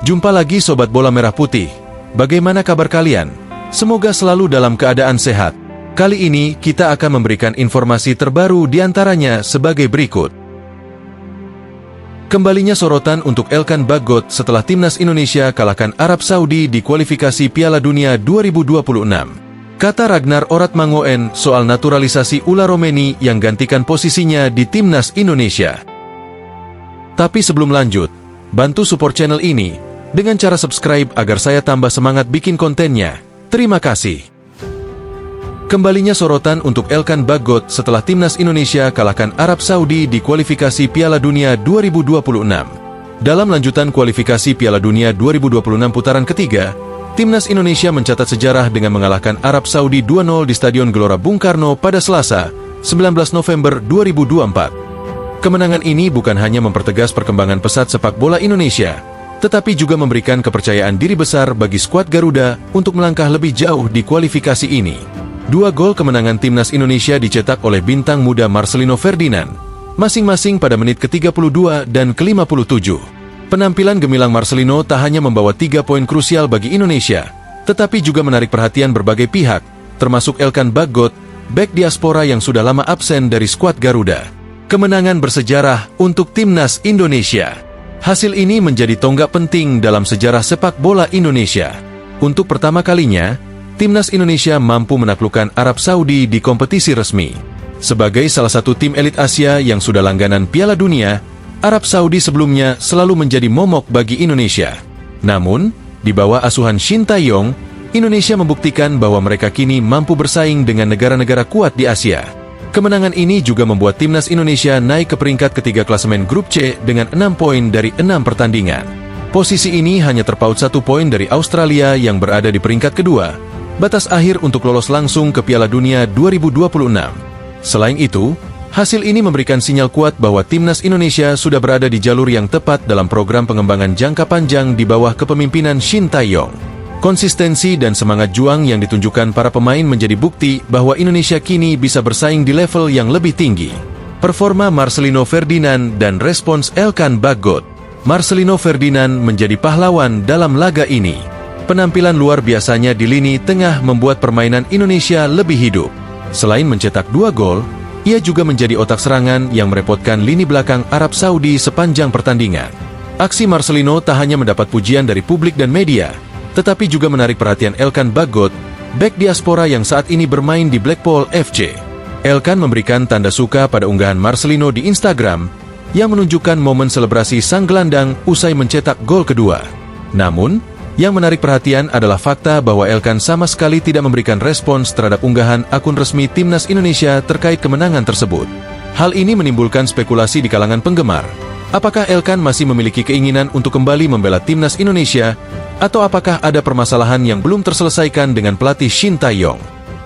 Jumpa lagi Sobat Bola Merah Putih. Bagaimana kabar kalian? Semoga selalu dalam keadaan sehat. Kali ini kita akan memberikan informasi terbaru diantaranya sebagai berikut. Kembalinya sorotan untuk Elkan Bagot setelah timnas Indonesia kalahkan Arab Saudi di kualifikasi Piala Dunia 2026. Kata Ragnar Oratmangoen soal naturalisasi Ula Romeni yang gantikan posisinya di timnas Indonesia. Tapi sebelum lanjut, bantu support channel ini dengan cara subscribe agar saya tambah semangat bikin kontennya. Terima kasih. Kembalinya sorotan untuk Elkan Bagot setelah timnas Indonesia kalahkan Arab Saudi di kualifikasi Piala Dunia 2026. Dalam lanjutan kualifikasi Piala Dunia 2026 putaran ketiga, timnas Indonesia mencatat sejarah dengan mengalahkan Arab Saudi 2-0 di Stadion Gelora Bung Karno pada Selasa, 19 November 2024. Kemenangan ini bukan hanya mempertegas perkembangan pesat sepak bola Indonesia, tetapi juga memberikan kepercayaan diri besar bagi skuad Garuda untuk melangkah lebih jauh di kualifikasi ini. 2 gol kemenangan timnas Indonesia dicetak oleh bintang muda Marcelino Ferdinand, masing-masing pada menit ke-32 dan ke-57. Penampilan gemilang Marcelino tak hanya membawa 3 poin krusial bagi Indonesia, tetapi juga menarik perhatian berbagai pihak, termasuk Elkan Bagot, bek diaspora yang sudah lama absen dari skuad Garuda. Kemenangan bersejarah untuk timnas Indonesia. Hasil ini menjadi tonggak penting dalam sejarah sepak bola Indonesia. Untuk pertama kalinya, timnas Indonesia mampu menaklukkan Arab Saudi di kompetisi resmi. Sebagai salah satu tim elit Asia yang sudah langganan Piala Dunia, Arab Saudi sebelumnya selalu menjadi momok bagi Indonesia. Namun, di bawah asuhan Shin Tae-yong, Indonesia membuktikan bahwa mereka kini mampu bersaing dengan negara-negara kuat di Asia. Kemenangan ini juga membuat timnas Indonesia naik ke peringkat ketiga klasemen grup C dengan 6 poin dari 6 pertandingan. Posisi ini hanya terpaut 1 poin dari Australia yang berada di peringkat kedua, batas akhir untuk lolos langsung ke Piala Dunia 2026. Selain itu, hasil ini memberikan sinyal kuat bahwa timnas Indonesia sudah berada di jalur yang tepat dalam program pengembangan jangka panjang di bawah kepemimpinan Shin Tae-yong. Konsistensi dan semangat juang yang ditunjukkan para pemain menjadi bukti bahwa Indonesia kini bisa bersaing di level yang lebih tinggi. Performa Marcelino Ferdinand dan respons Elkan Bagot. Marcelino Ferdinand menjadi pahlawan dalam laga ini. Penampilan luar biasanya di lini tengah membuat permainan Indonesia lebih hidup. Selain mencetak 2 gol, ia juga menjadi otak serangan yang merepotkan lini belakang Arab Saudi sepanjang pertandingan. Aksi Marcelino tak hanya mendapat pujian dari publik dan media, tetapi juga menarik perhatian Elkan Bagot, bek diaspora yang saat ini bermain di Blackpool FC. Elkan memberikan tanda suka pada unggahan Marcelino di Instagram, yang menunjukkan momen selebrasi sang gelandang usai mencetak gol kedua. Namun, yang menarik perhatian adalah fakta bahwa Elkan sama sekali tidak memberikan respons terhadap unggahan akun resmi timnas Indonesia terkait kemenangan tersebut. Hal ini menimbulkan spekulasi di kalangan penggemar. Apakah Elkan masih memiliki keinginan untuk kembali membela timnas Indonesia, atau apakah ada permasalahan yang belum terselesaikan dengan pelatih Shin Tae-yong?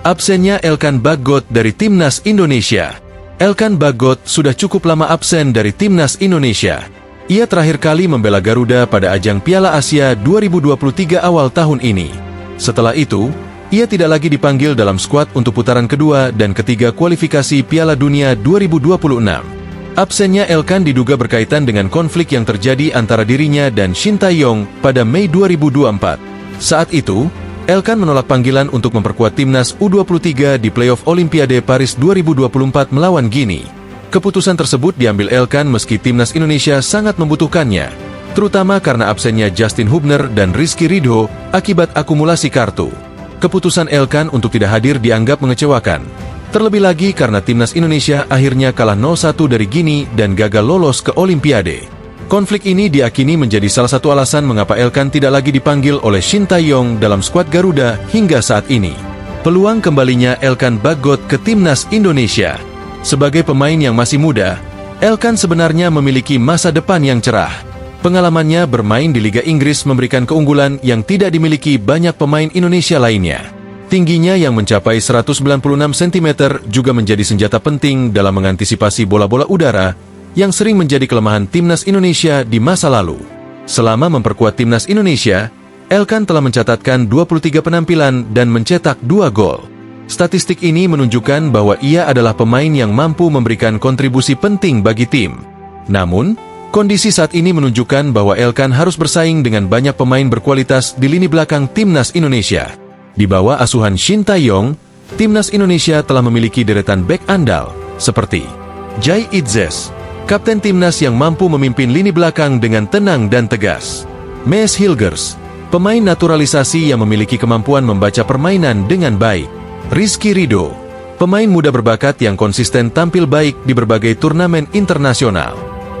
Absennya Elkan Bagot dari timnas Indonesia. Elkan Bagot sudah cukup lama absen dari timnas Indonesia. Ia terakhir kali membela Garuda pada ajang Piala Asia 2023 awal tahun ini. Setelah itu, ia tidak lagi dipanggil dalam skuad untuk putaran kedua dan ketiga kualifikasi Piala Dunia 2026. Absennya Elkan diduga berkaitan dengan konflik yang terjadi antara dirinya dan Shin Tae-yong pada Mei 2024. Saat itu, Elkan menolak panggilan untuk memperkuat timnas U23 di playoff Olimpiade Paris 2024 melawan Guinea. Keputusan tersebut diambil Elkan meski timnas Indonesia sangat membutuhkannya, terutama karena absennya Justin Hubner dan Rizky Ridho akibat akumulasi kartu. Keputusan Elkan untuk tidak hadir dianggap mengecewakan. Terlebih lagi karena timnas Indonesia akhirnya kalah 0-1 dari Guinea dan gagal lolos ke Olimpiade. Konflik ini diakini menjadi salah satu alasan mengapa Elkan tidak lagi dipanggil oleh Shin Tae-yong dalam skuad Garuda hingga saat ini. Peluang kembalinya Elkan Bagot ke timnas Indonesia. Sebagai pemain yang masih muda, Elkan sebenarnya memiliki masa depan yang cerah. Pengalamannya bermain di Liga Inggris memberikan keunggulan yang tidak dimiliki banyak pemain Indonesia lainnya. Tingginya yang mencapai 196 cm juga menjadi senjata penting dalam mengantisipasi bola-bola udara yang sering menjadi kelemahan timnas Indonesia di masa lalu. Selama memperkuat timnas Indonesia, Elkan telah mencatatkan 23 penampilan dan mencetak 2 gol. Statistik ini menunjukkan bahwa ia adalah pemain yang mampu memberikan kontribusi penting bagi tim. Namun, Kondisi saat ini menunjukkan bahwa Elkan harus bersaing dengan banyak pemain berkualitas di lini belakang timnas Indonesia. Di bawah asuhan Shin Tae-yong, timnas Indonesia telah memiliki deretan bek andal, seperti Jai Itzes, kapten timnas yang mampu memimpin lini belakang dengan tenang dan tegas. Mees Hilgers, pemain naturalisasi yang memiliki kemampuan membaca permainan dengan baik. Rizky Ridho, pemain muda berbakat yang konsisten tampil baik di berbagai turnamen internasional.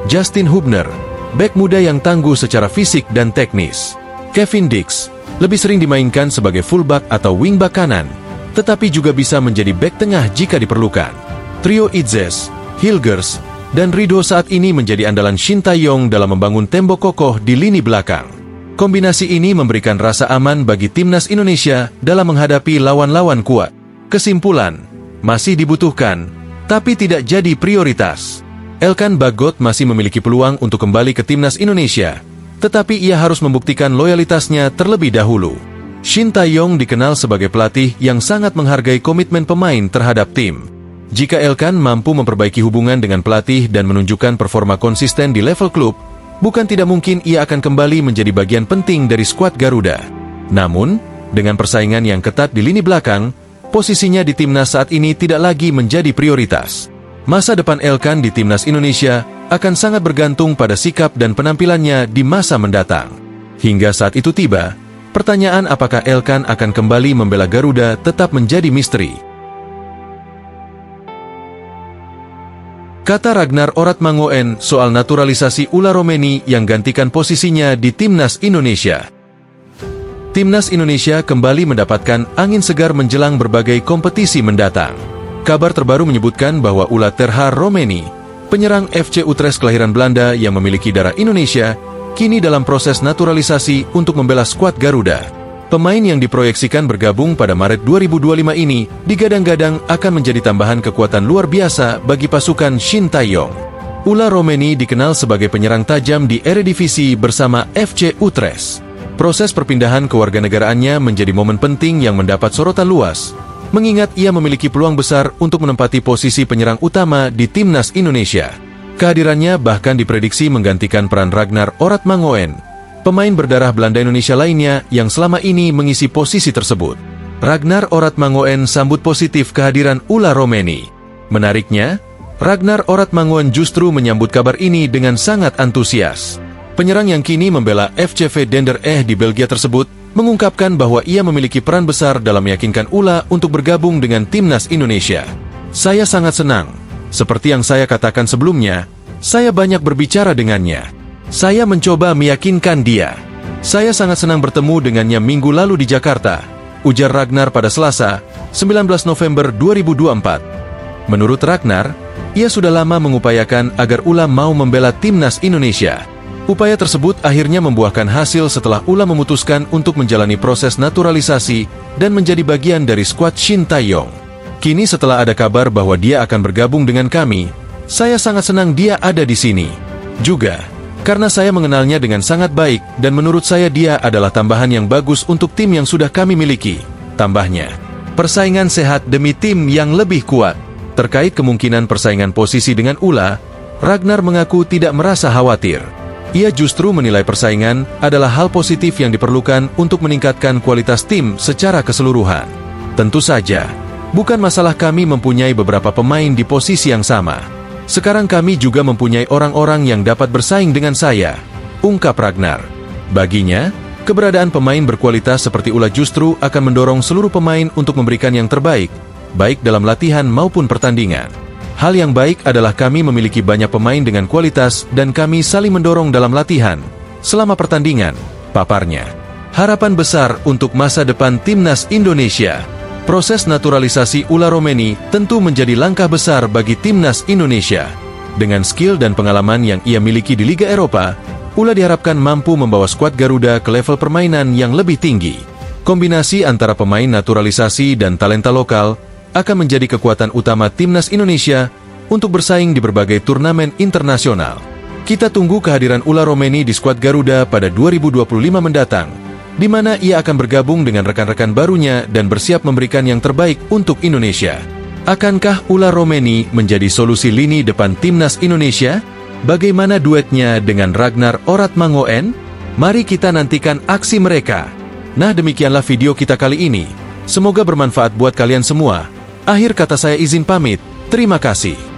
Justin Hubner, bek muda yang tangguh secara fisik dan teknis. Kevin Dix, lebih sering dimainkan sebagai fullback atau wingback kanan, tetapi juga bisa menjadi bek tengah jika diperlukan. Trio Itzes, Hilgers, dan Ridho saat ini menjadi andalan Shin Tae-yong dalam membangun tembok kokoh di lini belakang. Kombinasi ini memberikan rasa aman bagi timnas Indonesia dalam menghadapi lawan-lawan kuat. Kesimpulan, masih dibutuhkan, tapi tidak jadi prioritas. Elkan Bagot masih memiliki peluang untuk kembali ke timnas Indonesia, tetapi ia harus membuktikan loyalitasnya terlebih dahulu. Shin Tae-yong dikenal sebagai pelatih yang sangat menghargai komitmen pemain terhadap tim. Jika Elkan mampu memperbaiki hubungan dengan pelatih dan menunjukkan performa konsisten di level klub, bukan tidak mungkin ia akan kembali menjadi bagian penting dari skuad Garuda. Namun, dengan persaingan yang ketat di lini belakang, posisinya di timnas saat ini tidak lagi menjadi prioritas. Masa depan Elkan di timnas Indonesia akan sangat bergantung pada sikap dan penampilannya di masa mendatang. Hingga saat itu tiba, pertanyaan apakah Elkan akan kembali membela Garuda tetap menjadi misteri. Kata Ragnar Oratmangoen soal naturalisasi Ula Romeni yang gantikan posisinya di timnas Indonesia. Timnas Indonesia kembali mendapatkan angin segar menjelang berbagai kompetisi mendatang. Kabar terbaru menyebutkan bahwa Ula Terhar Romeni, penyerang FC Utrecht kelahiran Belanda yang memiliki darah Indonesia, kini dalam proses naturalisasi untuk membela skuad Garuda. Pemain yang diproyeksikan bergabung pada Maret 2025 ini digadang-gadang akan menjadi tambahan kekuatan luar biasa bagi pasukan Shin Tae-yong. Ula Romeni dikenal sebagai penyerang tajam di Eredivisie bersama FC Utrecht. Proses perpindahan kewarganegaraannya menjadi momen penting yang mendapat sorotan luas, mengingat ia memiliki peluang besar untuk menempati posisi penyerang utama di timnas Indonesia. Kehadirannya bahkan diprediksi menggantikan peran Ragnar Oratmangoen, pemain berdarah Belanda Indonesia lainnya yang selama ini mengisi posisi tersebut. Ragnar Oratmangoen sambut positif kehadiran Ula Romeni. Menariknya, Ragnar Oratmangoen justru menyambut kabar ini dengan sangat antusias. Penyerang yang kini membela FCV Dender di Belgia tersebut mengungkapkan bahwa ia memiliki peran besar dalam meyakinkan Ula untuk bergabung dengan timnas Indonesia. Saya sangat senang. Seperti yang saya katakan sebelumnya, saya banyak berbicara dengannya. Saya mencoba meyakinkan dia. Saya sangat senang bertemu dengannya minggu lalu di Jakarta, ujar Ragnar pada Selasa, 19 November 2024. Menurut Ragnar, ia sudah lama mengupayakan agar Ula mau membela timnas Indonesia. Upaya tersebut akhirnya membuahkan hasil setelah Ula memutuskan untuk menjalani proses naturalisasi dan menjadi bagian dari skuad Shin Tae-yong. Kini setelah ada kabar bahwa dia akan bergabung dengan kami, saya sangat senang dia ada di sini. Juga, karena saya mengenalnya dengan sangat baik dan menurut saya dia adalah tambahan yang bagus untuk tim yang sudah kami miliki. Tambahnya, persaingan sehat demi tim yang lebih kuat. Terkait kemungkinan persaingan posisi dengan Ula, Ragnar mengaku tidak merasa khawatir. Ia justru menilai persaingan adalah hal positif yang diperlukan untuk meningkatkan kualitas tim secara keseluruhan. Tentu saja, bukan masalah kami mempunyai beberapa pemain di posisi yang sama. Sekarang kami juga mempunyai orang-orang yang dapat bersaing dengan saya, ungkap Ragnar. Baginya, keberadaan pemain berkualitas seperti Ula justru akan mendorong seluruh pemain untuk memberikan yang terbaik, baik dalam latihan maupun pertandingan. Hal yang baik adalah kami memiliki banyak pemain dengan kualitas dan kami saling mendorong dalam latihan selama pertandingan, paparnya. Harapan besar untuk masa depan timnas Indonesia. Proses naturalisasi Ula Romeni tentu menjadi langkah besar bagi timnas Indonesia. Dengan skill dan pengalaman yang ia miliki di Liga Eropa, Ula diharapkan mampu membawa skuad Garuda ke level permainan yang lebih tinggi. Kombinasi antara pemain naturalisasi dan talenta lokal akan menjadi kekuatan utama timnas Indonesia untuk bersaing di berbagai turnamen internasional. Kita tunggu kehadiran Ula Romeni di skuad Garuda pada 2025 mendatang, di mana ia akan bergabung dengan rekan-rekan barunya dan bersiap memberikan yang terbaik untuk Indonesia. Akankah Ula Romeni menjadi solusi lini depan timnas Indonesia? Bagaimana duetnya dengan Ragnar Oratmangoen? Mari kita nantikan aksi mereka. Nah, demikianlah video kita kali ini. Semoga bermanfaat buat kalian semua. Akhir kata saya izin pamit. Terima kasih.